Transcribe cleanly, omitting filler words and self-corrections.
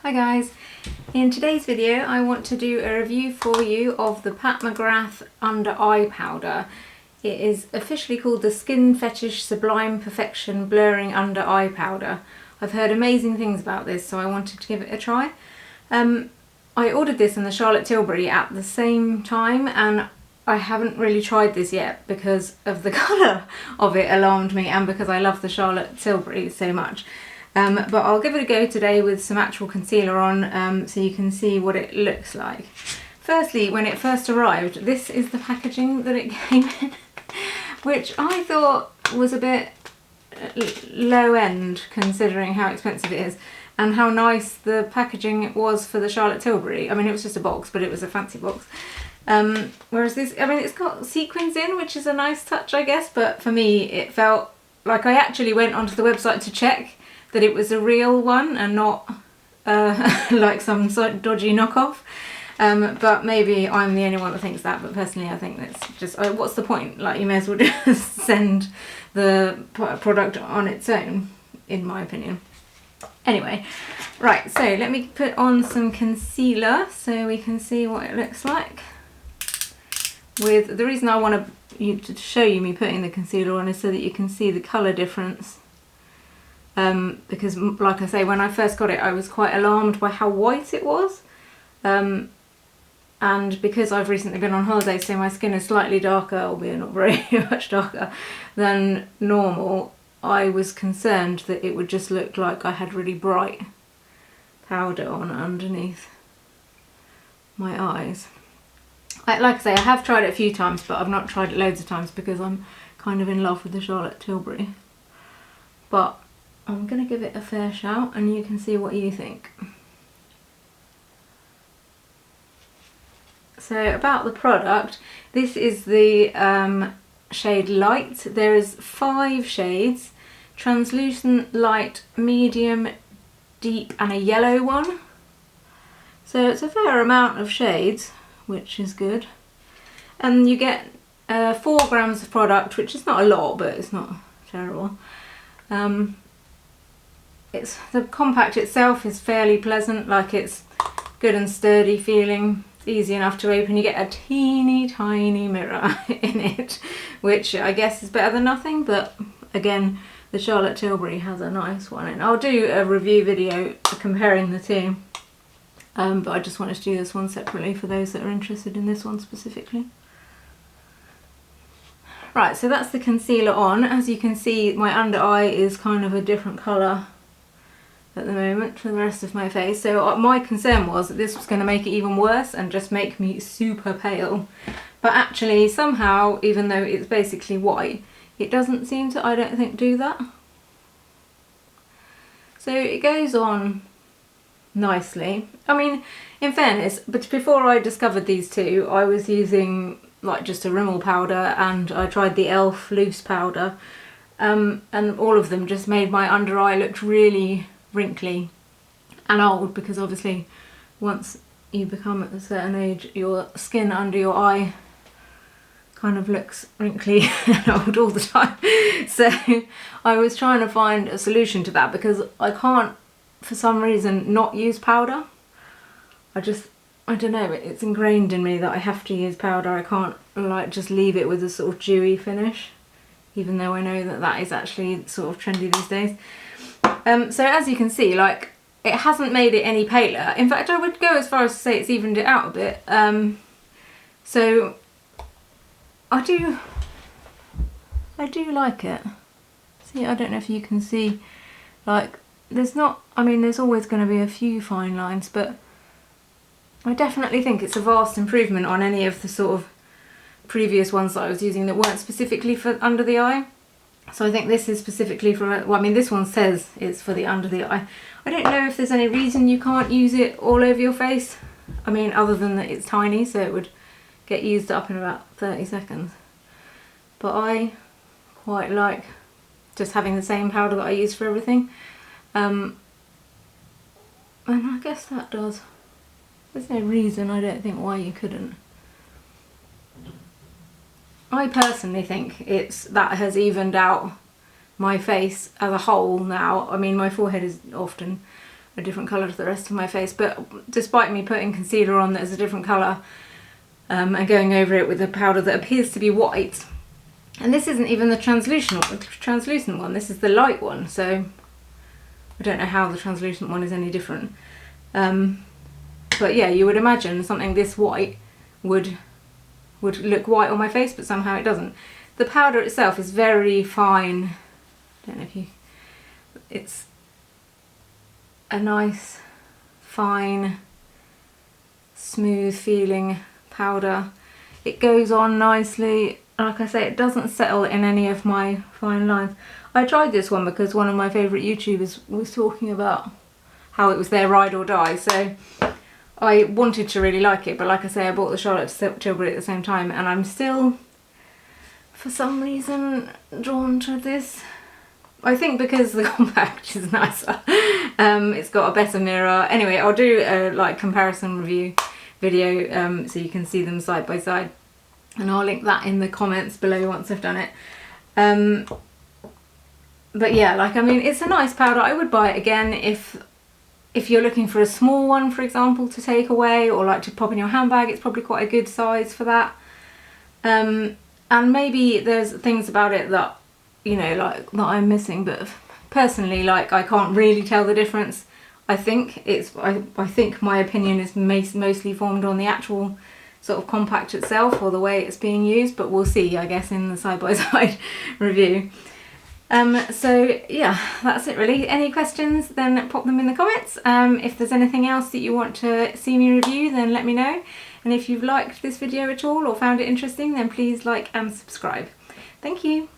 Hi guys, in today's video I want to do a review for you of the Pay McGrath Under Eye Powder. It is officially called the Skin Fetish Sublime Perfection Blurring Under Eye Powder. I've heard amazing things about this, so I wanted to give it a try. I ordered this in the Charlotte Tilbury at the same time, and I haven't really tried this yet because of the colour of it alarmed me and because I love the Charlotte Tilbury so much. But I'll give it a go today with some actual concealer on so you can see what it looks like. Firstly, when it first arrived, this is the packaging that it came in, which I thought was a bit low end considering how expensive it is and how nice the packaging was for the Charlotte Tilbury. I mean, it was just a box, but it was a fancy box. Whereas this, I mean, it's got sequins in, which is a nice touch, I guess, but for me it felt like I actually went onto the website to check that it was a real one and not like some sort of dodgy knockoff. But maybe I'm the only one that thinks that, but personally I think that's just, what's the point? Like, you may as well just send the product on its own, in my opinion. Anyway, right, so let me put on some concealer so we can see what it looks like. With the reason I want to show you me putting the concealer on is so that you can see the colour difference. Because, like I say, when I first got it I was quite alarmed by how white it was, and because I've recently been on holiday, so my skin is slightly darker, albeit not very much darker than normal, I was concerned that it would just look like I had really bright powder on underneath my eyes. Like I say, I have tried it a few times, but I've not tried it loads of times because I'm kind of in love with the Charlotte Tilbury. But I'm going to give it a fair shout and you can see what you think. So about the product, this is the shade Light. There is 5 shades: translucent, light, medium, deep and a yellow one. So it's a fair amount of shades, which is good. And you get 4 grams of product, which is not a lot, but it's not terrible. The compact itself is fairly pleasant, like it's good and sturdy feeling, easy enough to open. You get a teeny tiny mirror in it, which I guess is better than nothing, but again, the Charlotte Tilbury has a nice one, and I'll do a review video comparing the two, but I just wanted to do this one separately for those that are interested in this one specifically. Right, so that's the concealer on. As you can see, my under eye is kind of a different colour at the moment for the rest of my face, so my concern was that this was going to make it even worse and just make me super pale, but actually somehow, even though it's basically white, it doesn't seem to, I don't think, do that. So it goes on nicely. I mean, in fairness, but before I discovered these two, I was using like just a Rimmel powder, and I tried the e.l.f. loose powder, and all of them just made my under eye look really wrinkly and old, because obviously once you become at a certain age, your skin under your eye kind of looks wrinkly and old all the time. So I was trying to find a solution to that, because I can't for some reason not use powder. I don't know, it's ingrained in me that I have to use powder. I can't like just leave it with a sort of dewy finish, even though I know that that is actually sort of trendy these days. So as you can see, like, it hasn't made it any paler. In fact, I would go as far as to say it's evened it out a bit. So I do like it. See, I don't know if you can see, like, there's not, I mean, there's always going to be a few fine lines, but I definitely think it's a vast improvement on any of the sort of previous ones that I was using that weren't specifically for under the eye. So I think this is specifically for, well, I mean, this one says it's for the under the eye. I don't know if there's any reason you can't use it all over your face. I mean, other than that it's tiny, so it would get used up in about 30 seconds. But I quite like just having the same powder that I use for everything. And I guess that does. There's no reason, I don't think, why you couldn't. I personally think that has evened out my face as a whole now. I mean, my forehead is often a different colour to the rest of my face, but despite me putting concealer on that is a different colour and going over it with a powder that appears to be white, and this isn't even the translucent one, this is the light one, so I don't know how the translucent one is any different. But yeah, you would imagine something this white would look white on my face, but somehow it doesn't. The powder itself is very fine. I don't know if you... It's a nice, fine, smooth feeling powder. It goes on nicely. Like I say, it doesn't settle in any of my fine lines. I tried this one because one of my favourite YouTubers was talking about how it was their ride or die, so I wanted to really like it, but like I say, I bought the Charlotte Tilbury at the same time, and I'm still, for some reason, drawn to this. I think because the compact is nicer. It's got a better mirror. Anyway, I'll do a like comparison review video so you can see them side by side, and I'll link that in the comments below once I've done it. But yeah, like, I mean, it's a nice powder. I would buy it again if you're looking for a small one, for example, to take away or like to pop in your handbag. It's probably quite a good size for that. And maybe there's things about it that, you know, like that I'm missing, but personally, like, I can't really tell the difference. I think my opinion is mostly formed on the actual sort of compact itself or the way it's being used, but we'll see, I guess, in the side-by-side review. So yeah, that's it really. Any questions, then pop them in the comments. If there's anything else that you want to see me review, then let me know. And if you've liked this video at all or found it interesting, then please like and subscribe. Thank you.